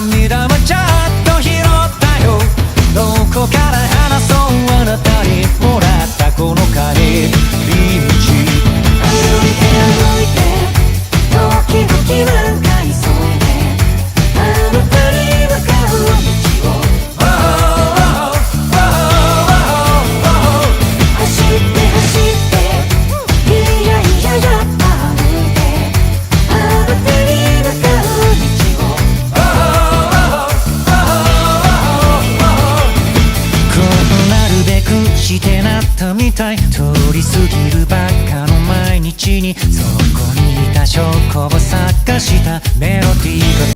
涙もちゃんと拾ったよ。どこから話そう、あなたにもらったこの帰り道。歩いて歩いて時々なんか急いであなたに向かう道を走って走っていやいややっぱ歩いてあなたに向かう道をこうなるべくしてなったみたい。通り過ぎるばっかの毎日にそこにいた証拠を探したメロディーが